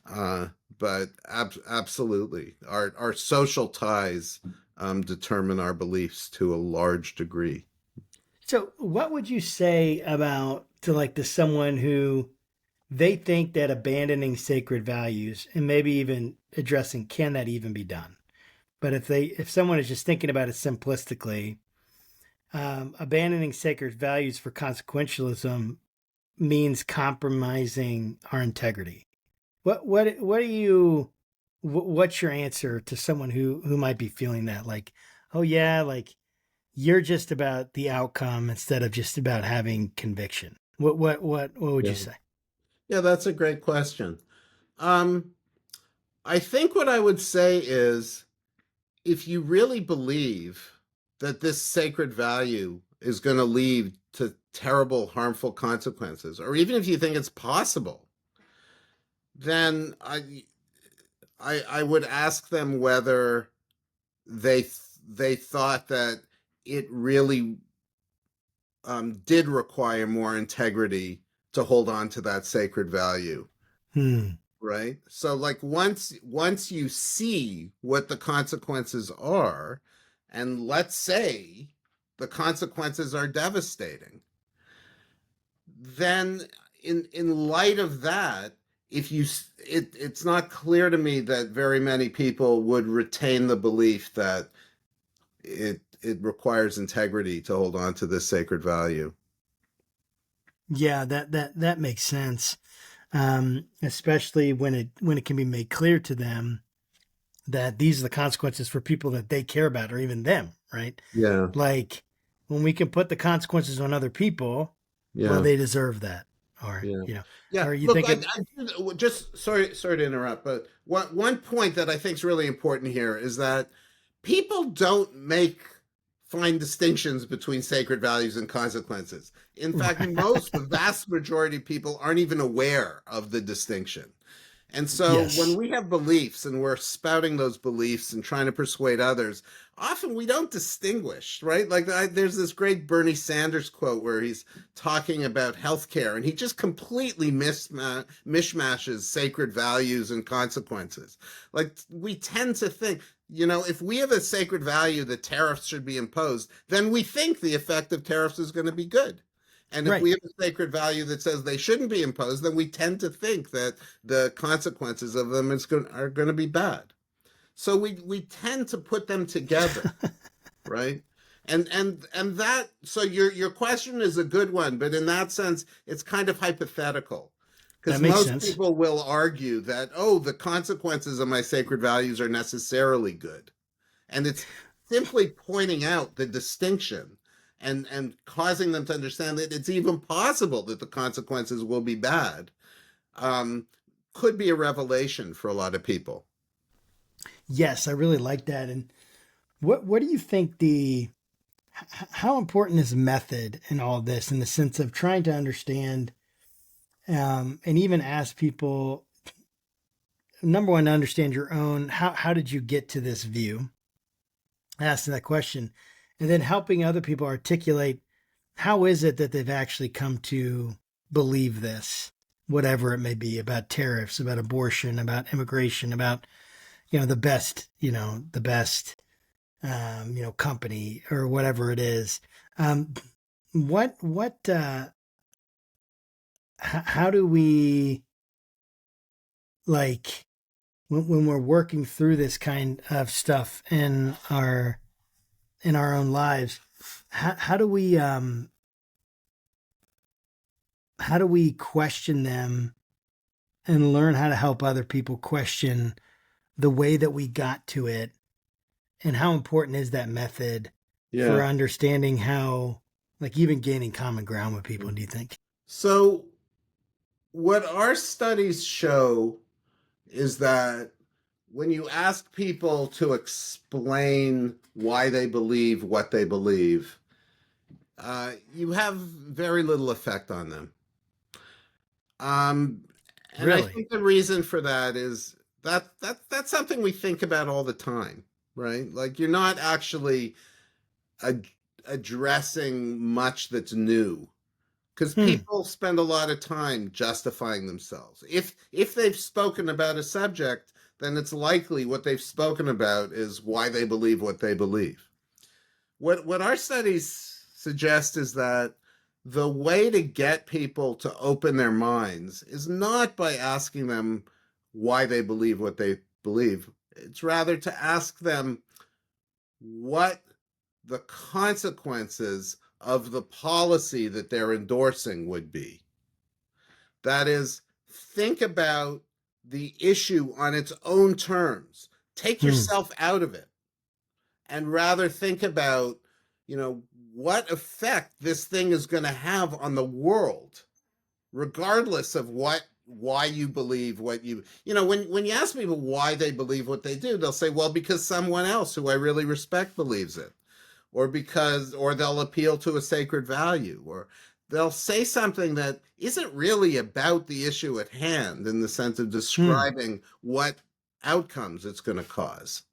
Uh, but absolutely, our social ties determine our beliefs to a large degree. So, what would you say about to someone who they think that abandoning sacred values and maybe even addressing can that even be done? But if someone is just thinking about it simplistically, abandoning sacred values for consequentialism means compromising our integrity. What do you what's your answer to someone who might be feeling that like, oh yeah, like you're just about the outcome instead of just about having conviction? What would you Yeah. say? Yeah, that's a great question. Um, I think what I would say is, if you really believe that this sacred value is going to lead to terrible, harmful consequences, or even if you think it's possible, then I would ask them whether they they thought that it really did require more integrity to hold on to that sacred value, Hmm. right? So like once you see what the consequences are, and let's say the consequences are devastating, then in light of that, if you it's not clear to me that very many people would retain the belief that it requires integrity to hold on to this sacred value. Yeah, that makes sense. Especially when it can be made clear to them that these are the consequences for people that they care about or even them, right? Yeah, Like when we can put the consequences on other people, well, yeah, they deserve that. Or, yeah, you know, yeah. or you Look, think it, just sorry to interrupt, but one point that I think is really important here is that people don't make fine distinctions between sacred values and consequences. In fact, the vast majority of people aren't even aware of the distinction. And so when yes. we have beliefs and we're spouting those beliefs and trying to persuade others, often we don't distinguish, right? Like there's this great Bernie Sanders quote where he's talking about healthcare, and he just completely mishmashes sacred values and consequences. Like we tend to think, if we have a sacred value that tariffs should be imposed, then we think the effect of tariffs is going to be good. And if Right. we have a sacred value that says they shouldn't be imposed, then we tend to think that the consequences of them are going to be bad. So we tend to put them together, right? And that, so your question is a good one, but in that sense, it's kind of hypothetical. That Because makes most sense. people will argue that, oh, the consequences of my sacred values are necessarily good. And it's simply pointing out the distinction and causing them to understand that it's even possible that the consequences will be bad, um, could be a revelation for a lot of people. Yes, I really like that. And what do you think how important is method in all of this in the sense of trying to understand and even ask people, number one, to understand your own, how did you get to this view? Asking that question, and then helping other people articulate how is it that they've actually come to believe this, whatever it may be, about tariffs, about abortion, about immigration, about, the best, company or whatever it is. Um, what, how do we, like, when we're working through this kind of stuff in our own lives, how do we how do we question them and learn how to help other people question the way that we got to it, and how important is that method for Yeah. understanding how, like, even gaining common ground with people, do you think? So, what our studies show is that when you ask people to explain why they believe what they believe, you have very little effect on them. Um, and I Really? think the reason for that is that's something we think about all the time, right? Like you're not actually ad- addressing much that's new because Hmm. people spend a lot of time justifying themselves. If they've spoken about a subject, then it's likely what they've spoken about is why they believe what they believe. What our studies suggest is that the way to get people to open their minds is not by asking them why they believe what they believe. It's rather to ask them what the consequences of the policy that they're endorsing would be. That is, think about the issue on its own terms. Take Hmm. yourself out of it and rather think about, you know, what effect this thing is going to have on the world, regardless of why you believe what when you ask people why they believe what they do, they'll say, well, because someone else who I really respect believes it, or they'll appeal to a sacred value, or they'll say something that isn't really about the issue at hand in the sense of Hmm. describing what outcomes it's going to cause.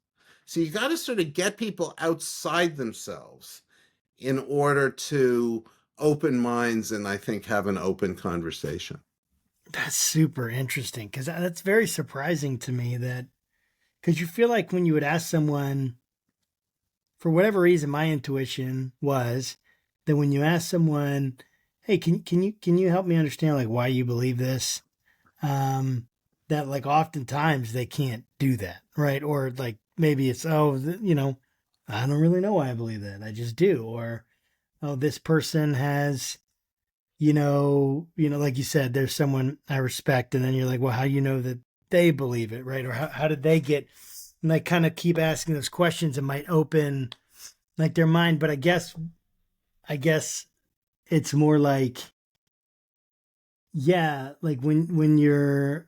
So you got to sort of get people outside themselves in order to open minds and I think have an open conversation. That's super interesting because that's very surprising to me, that because you feel like when you would ask someone, for whatever reason, my intuition was that when you ask someone, "Hey, can you help me understand, like, why you believe this?" Um, that, like, oftentimes they can't do that, right? Or like maybe it's, oh, I don't really know why I believe that, I just do. Or, oh, this person has, like you said, there's someone I respect, and then you're like, well, how do you know that they believe it, right? Or how did they get? And I kind of keep asking those questions and might open, like, their mind. But I guess it's more like, yeah, like when you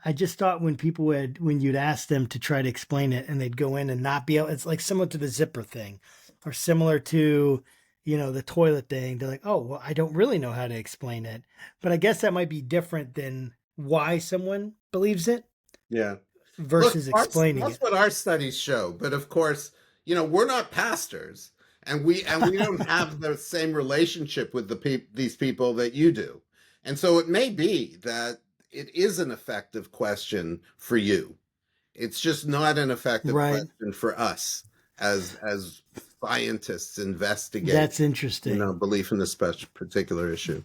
I just thought when people would, when you'd ask them to try to explain it and they'd go in and not be able, it's like similar to the zipper thing, or similar to, the toilet thing. They're like, oh, well, I don't really know how to explain it. But I guess that might be different than why someone believes it Yeah. Look, versus explaining that's it. what our studies show. But of course, we're not pastors, and we don't have the same relationship with these people that you do. And so it may be that it is an effective question for you. It's just not an effective Right. question for us as scientists investigating, That's interesting. belief in this particular issue.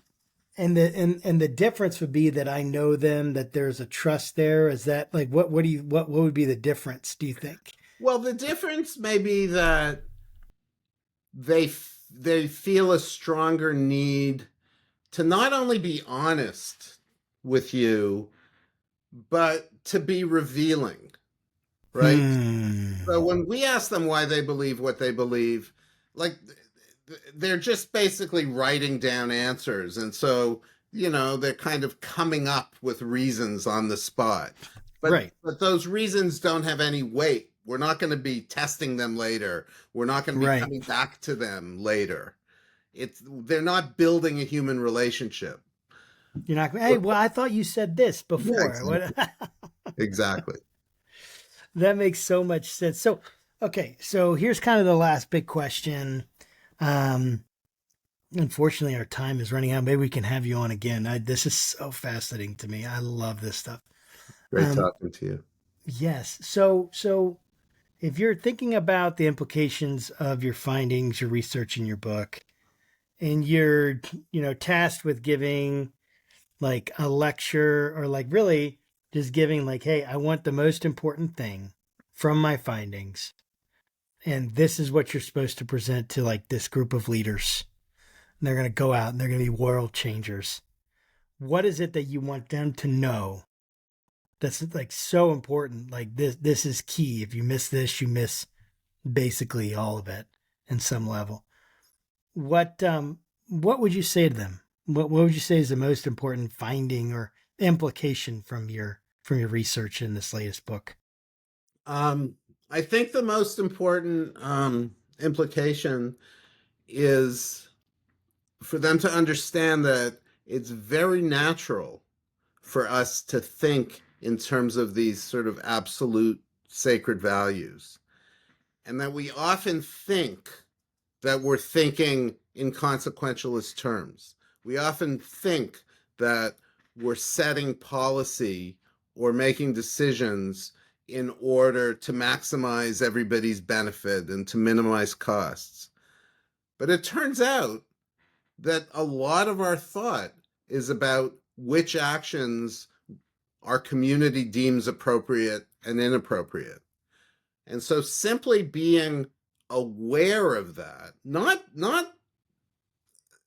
and the difference would be that I know them, that there's a trust there. Is that like what would be the difference, do you think? Well, the difference may be that they feel a stronger need to not only be honest with you, but to be revealing, right? So Hmm. when we ask them why they believe what they believe, like they're just basically writing down answers. And so, they're kind of coming up with reasons on the spot. But Right. but those reasons don't have any weight. We're not going to be testing them later. We're not going to be Right. coming back to them later. They're not building a human relationship. You're not. Hey, well, I thought you said this Yeah, before. exactly. What? Exactly. That makes so much sense. So, okay, so here's kind of the last big question. Um, Unfortunately, our time is running out. Maybe we can have you on again. This is so fascinating to me. I love this stuff. Great Um, talking to you. yes. So if you're thinking about the implications of your findings, your research in your book, and you're, tasked with giving like a lecture or like really just giving like, hey, I want the most important thing from my findings. And this is what you're supposed to present to like this group of leaders. And they're going to go out and they're going to be world changers. What is it that you want them to know that's like so important? Like this is key. If you miss this, you miss basically all of it in some level. What would you say to them? What would you say is the most important finding or implication from your research in this latest book? Um, I think the most important implication is for them to understand that it's very natural for us to think in terms of these sort of absolute sacred values, and that we often think that we're thinking in consequentialist terms. We often think that we're setting policy or making decisions in order to maximize everybody's benefit and to minimize costs. But it turns out that a lot of our thought is about which actions our community deems appropriate and inappropriate. And so simply being aware of that, not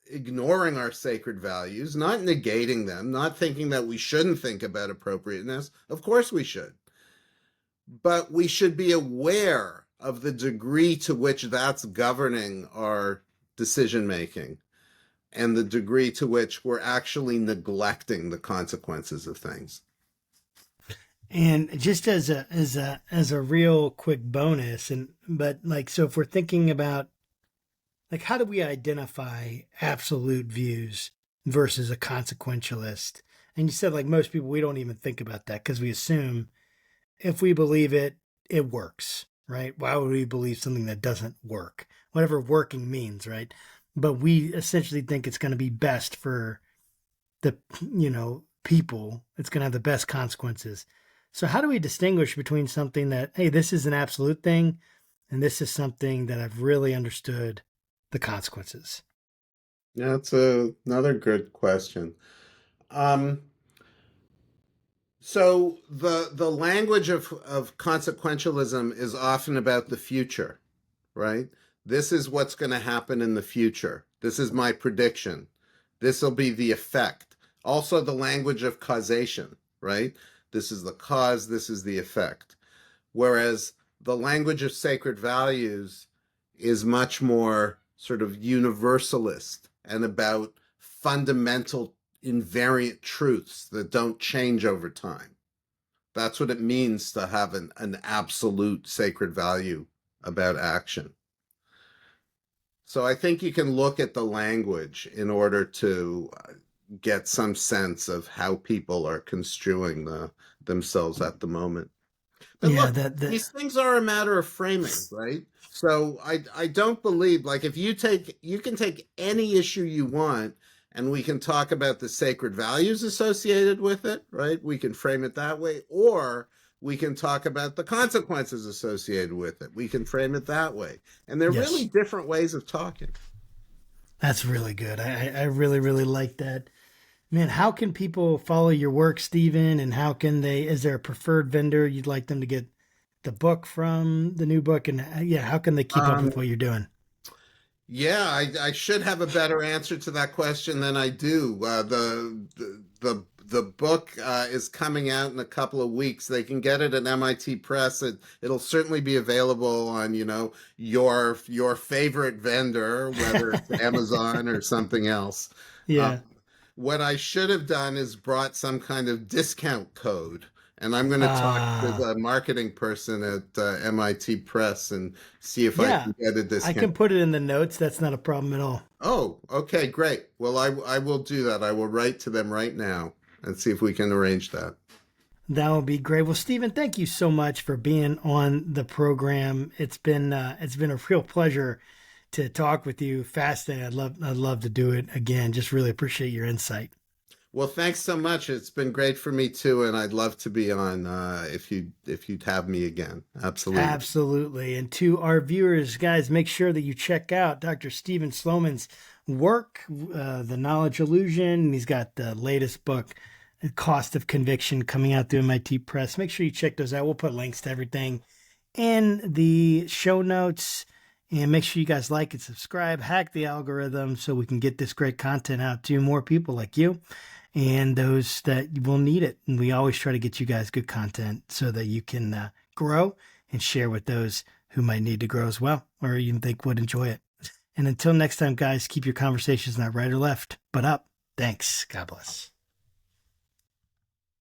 ignoring our sacred values, not negating them, not thinking that we shouldn't think about appropriateness. Of course we should. But we should be aware of the degree to which that's governing our decision making and the degree to which we're actually neglecting the consequences of things. And just as a real quick bonus, but like, so if we're thinking about like how do we identify absolute views versus a consequentialist? And you said like most people we don't even think about that because we assume if we believe it, it works, right? Why would we believe something that doesn't work? Whatever working means, right? But we essentially think it's going to be best for the people. It's going to have the best consequences. So how do we distinguish between something that, hey, this is an absolute thing, and this is something that I've really understood the consequences? Yeah, that's another good question. Um, so the language of consequentialism is often about the future, right? This is what's going to happen in the future. This is my prediction. This will be the effect. Also, the language of causation, right? This is the cause, this is the effect. Whereas the language of sacred values is much more sort of universalist and about fundamental invariant truths that don't change over time. That's what it means to have an absolute sacred value about action. So I think you can look at the language in order to get some sense of how people are construing themselves at the moment. But Yeah, look, that these things are a matter of framing, right? So I don't believe like if you can take any issue you want and we can talk about the sacred values associated with it, right? We can frame it that way, or we can talk about the consequences associated with it. We can frame it that way. And they're really yes, different ways of talking. that's really good. I really really like that. Man, how can people follow your work, Stephen? And how can they, is there a preferred vendor you'd like them to get the book from, the new book? And yeah, how can they keep up Um, with what you're doing? Yeah, I should have a better answer to that question than I do. The book is coming out in a couple of weeks. They can get it at MIT Press. It'll certainly be available on, your favorite vendor, whether it's Amazon or something else. Uh, Yeah. what I should have done is brought some kind of discount code. And I'm going to talk to Uh, the marketing person at MIT Press and see if I yeah, can get a I discount. can put it in the notes. That's not a problem at all. Oh, okay, great. Well, I will do that. I will write to them right now and see if we can arrange that. That would be great. Well, Stephen, thank you so much for being on the program. It's been a real pleasure to talk with you. Fascinating. I'd love to do it again. Just really appreciate your insight. Well, thanks so much. It's been great for me too, and I'd love to be on if you'd have me again. Absolutely. Absolutely. And to our viewers, guys, make sure that you check out Dr. Stephen Sloman's work, The Knowledge Illusion. He's got the latest book, Cost of Conviction, coming out through MIT Press. Make sure you check those out. We'll put links to everything in the show notes. And make sure you guys like and subscribe, hack the algorithm so we can get this great content out to more people like you and those that will need it. And we always try to get you guys good content so that you can grow and share with those who might need to grow as well, or even think would enjoy it. And until next time, guys, keep your conversations not right or left, but up. Thanks. God bless.